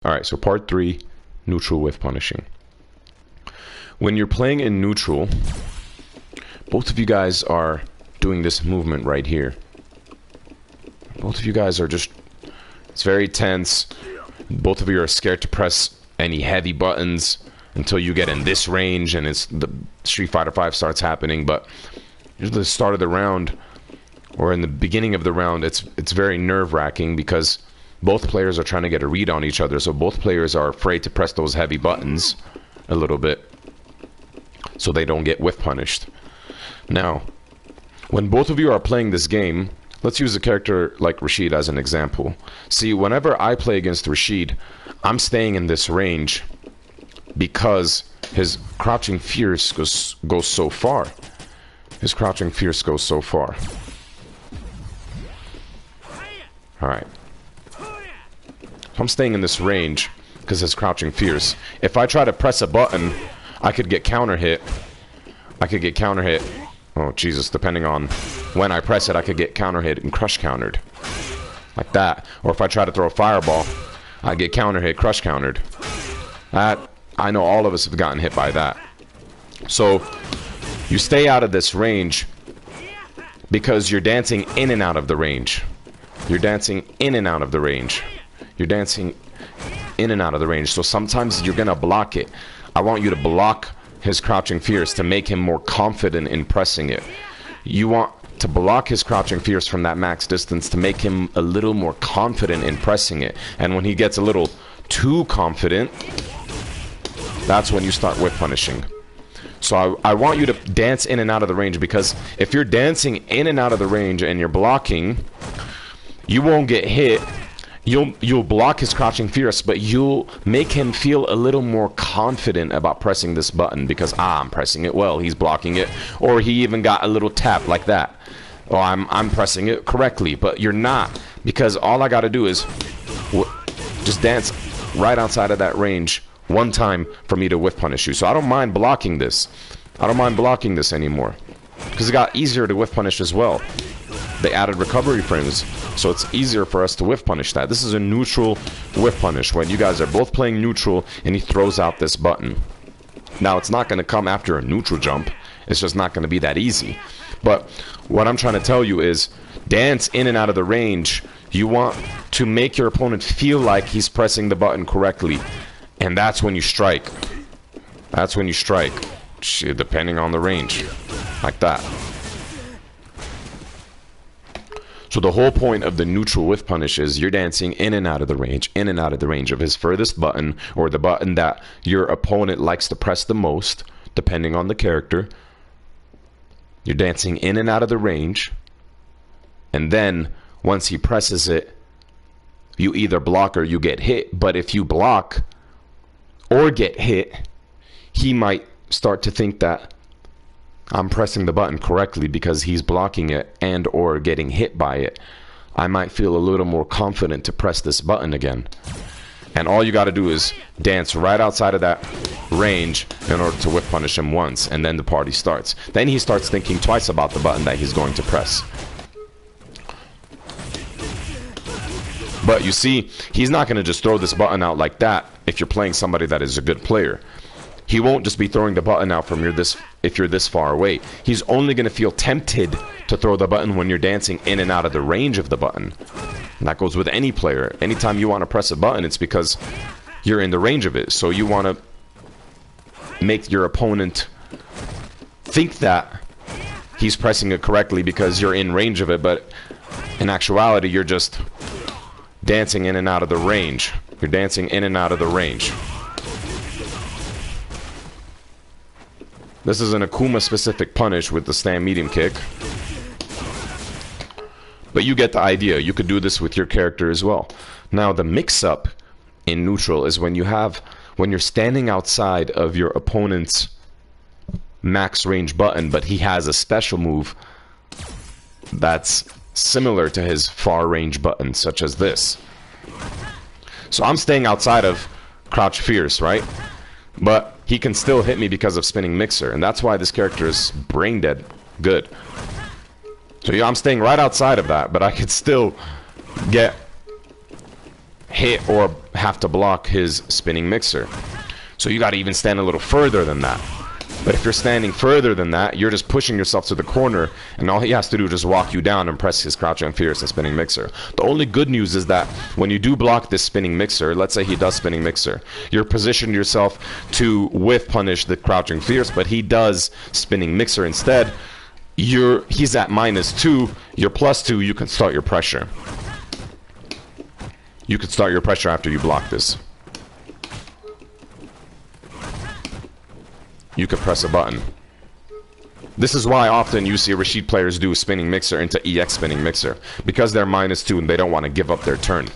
Alright, so part 3, neutral whiff punishing. When you're playing in neutral, both of you guys are doing this movement right here. Both of you guys are just, it's very tense. Both of you are scared to press any heavy buttons until you get in this range and it's the Street Fighter V starts happening. But at the start of the round or in the beginning of the round, it's very nerve-wracking because both players are trying to get a read on each other, so both players are afraid to press those heavy buttons a little bit so they don't get whiff punished. Now, when both of you are playing this game, let's use a character like Rashid as an example. See, whenever I play against Rashid, I'm staying in this range because his crouching fierce goes so far. His crouching fierce goes so far. Alright. I'm staying in this range because it's crouching fierce. If I try to press a button, I could get counter hit. Oh Jesus, depending on when I press it, I could get counter hit and crush countered. Like that. Or if I try to throw a fireball, I get counter hit, crush countered. That, I know all of us have gotten hit by that. So, you stay out of this range because you're dancing in and out of the range. You're dancing in and out of the range. You're dancing in and out of the range. So sometimes you're gonna block it. I want you to block his crouching fierce to make him more confident in pressing it. You want to block his crouching fierce from that max distance to make him a little more confident in pressing it. And when he gets a little too confident, that's when you start whiff punishing. So I want you to dance in and out of the range, because if you're dancing in and out of the range and you're blocking, you won't get hit. You'll block his crouching fierce, but you'll make him feel a little more confident about pressing this button because I'm pressing it well, he's blocking it, or he even got a little tap like that. Oh, I'm pressing it correctly, but you're not, because all I got to do is just dance right outside of that range one time for me to whiff punish you. So I don't mind blocking this. I don't mind blocking this anymore because it got easier to whiff punish as well. They added recovery frames, so it's easier for us to whiff punish that. This is a neutral whiff punish when you guys are both playing neutral and he throws out this button. Now, it's not going to come after a neutral jump. It's just not going to be that easy. But what I'm trying to tell you is dance in and out of the range. You want to make your opponent feel like he's pressing the button correctly, and that's when you strike. That's when you strike, depending on the range, like that. So the whole point of the neutral whiff punish is you're dancing in and out of the range, in and out of the range of his furthest button, or the button that your opponent likes to press the most, depending on the character. You're dancing in and out of the range, and then once he presses it, you either block or you get hit. But if you block or get hit, he might start to think that I'm pressing the button correctly because he's blocking it and or getting hit by it. I might feel a little more confident to press this button again. And all you got to do is dance right outside of that range in order to whiff punish him once, and then the party starts. Then he starts thinking twice about the button that he's going to press. But you see, he's not going to just throw this button out like that if you're playing somebody that is a good player. He won't just be throwing the button out from if you're this far away. He's only going to feel tempted to throw the button when you're dancing in and out of the range of the button. And that goes with any player. Anytime you want to press a button, it's because you're in the range of it. So you want to make your opponent think that he's pressing it correctly because you're in range of it, but in actuality, you're just dancing in and out of the range. You're dancing in and out of the range. This is an AKUMA specific punish with the stand medium kick. But you get the idea. You could do this with your character as well. Now the mix-up in neutral is when you're standing outside of your opponent's max range button, but he has a special move that's similar to his far range button, such as this. So I'm staying outside of crouch fierce, right? But he can still hit me because of spinning mixer, and that's why this character is brain dead good. So yeah, I'm staying right outside of that, but I could still get hit or have to block his spinning mixer. So you got to even stand a little further than that. But if you're standing further than that, you're just pushing yourself to the corner, and all he has to do is just walk you down and press his crouching fierce and spinning mixer. The only good news is that when you do block this spinning mixer, let's say he does spinning mixer, you're positioned yourself to whiff punish the crouching fierce, but he does spinning mixer instead. He's at -2, you're +2, you can start your pressure. You can start your pressure after you block this. You could press a button. This is why often you see Rashid players do spinning mixer into EX spinning mixer, because they're -2 and they don't want to give up their turn.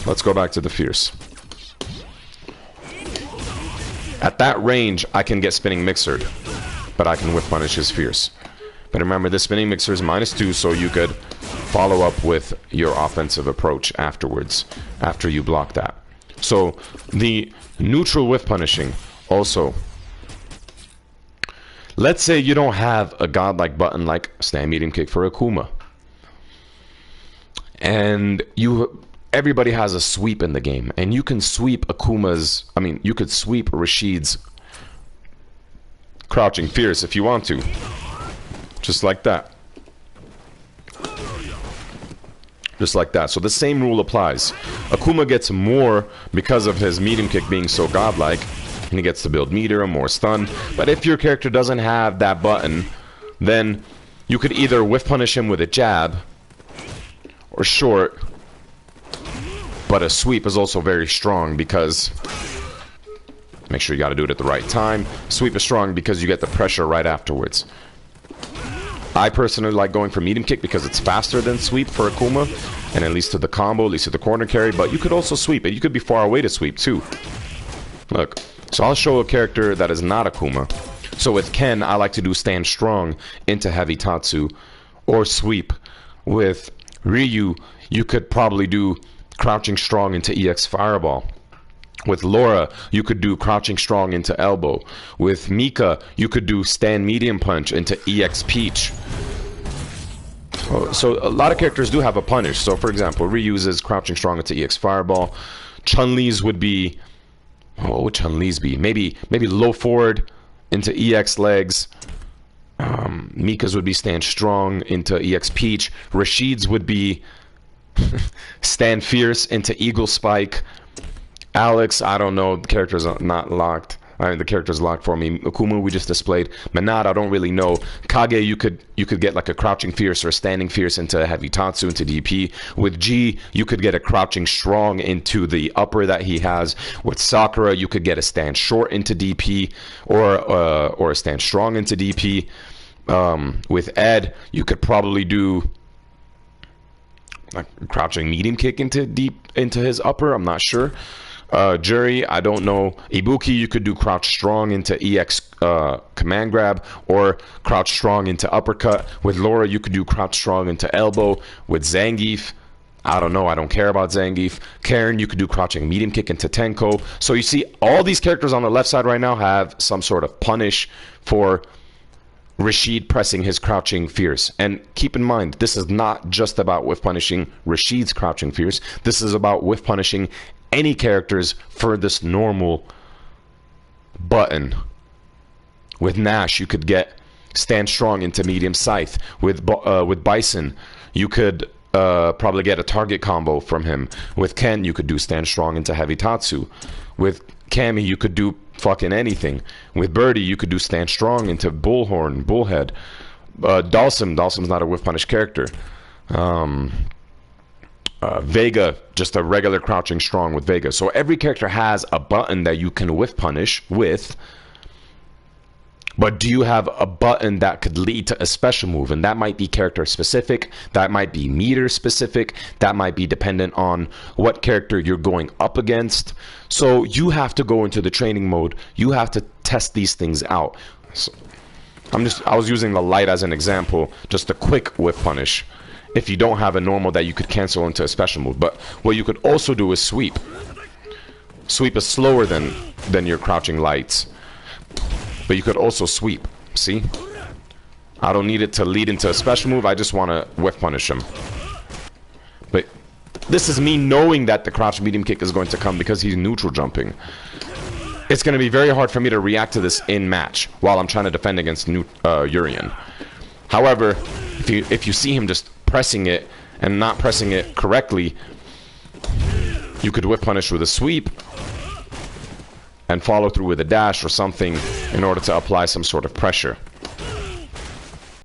Let's go back to the fierce. At that range, I can get spinning mixered, but I can whiff punish his fierce. But remember, the spinning mixer is -2, so you could follow up with your offensive approach afterwards, after you block that. So the neutral whiff punishing also. Let's say you don't have a godlike button like stand medium kick for AKUMA, and everybody has a sweep in the game, and you can sweep you could sweep Rashid's crouching fierce if you want to, just like that. Just like that. So the same rule applies. AKUMA gets more because of his medium kick being so godlike, and he gets to build meter and more stun. But if your character doesn't have that button, then you could either whiff punish him with a jab or short. But a sweep is also very strong because, make sure you got to do it at the right time. Sweep is strong because you get the pressure right afterwards. I personally like going for medium kick because it's faster than sweep for AKUMA, and it leads to the combo, leads to the corner carry, but you could also sweep it. You could be far away to sweep too. Look, so I'll show a character that is not AKUMA. So with Ken, I like to do stand strong into heavy tatsu or sweep. With Ryu, you could probably do crouching strong into EX fireball. With Laura, you could do crouching strong into elbow. With Mika, you could do stand medium punch into EX peach. So a lot of characters do have a punish. So for example, Ryu uses crouching strong into EX fireball. Chun-Li's would be, what would Chun-Li's be? Maybe low forward into EX legs. Mika's would be stand strong into EX peach. Rashid's would be stand fierce into eagle spike. Alex, I don't know. The character's not locked. The character's locked for me. AKUMA, we just displayed. Manat, I don't really know. Kage, you could get like a crouching fierce or a standing fierce into heavy tatsu into DP. With G, you could get a crouching strong into the upper that he has. With Sakura, you could get a stand short into DP or a stand strong into DP. With Ed, you could probably do like crouching medium kick into his upper. I'm not sure. Jury, I don't know. Ibuki, you could do crouch strong into EX command grab or crouch strong into uppercut. With Laura, you could do crouch strong into elbow. With Zangief, I don't know. I don't care about Zangief. Karen, you could do crouching medium kick into Tenko. So you see, all these characters on the left side right now have some sort of punish for Rashid pressing his crouching fierce. And keep in mind, this is not just about whiff punishing Rashid's crouching fierce. This is about whiff punishing any character's furthest normal button. With Nash, you could get stand strong into medium scythe. With Bison, you could probably get a target combo from him. With Ken, you could do stand strong into heavy tatsu. With Cammy, you could do fucking anything. With Birdie, you could do stand strong into bullhorn, bullhead. Dalsum's not a whiff punish character. Vega, just a regular crouching strong with Vega. So every character has a button that you can whiff punish with, but do you have a button that could lead to a special move? And that might be character specific, that might be meter specific, that might be dependent on what character you're going up against. So you have to go into the training mode, you have to test these things out. So I was using the light as an example, just a quick whiff punish. If you don't have a normal that you could cancel into a special move. But what you could also do is sweep. Sweep is slower than your crouching lights. But you could also sweep. See? I don't need it to lead into a special move. I just want to whiff punish him. But this is me knowing that the crouch medium kick is going to come because he's neutral jumping. It's going to be very hard for me to react to this in match while I'm trying to defend against Urian. However, if you see him just pressing it and not pressing it correctly, you could whip punish with a sweep and follow through with a dash or something in order to apply some sort of pressure.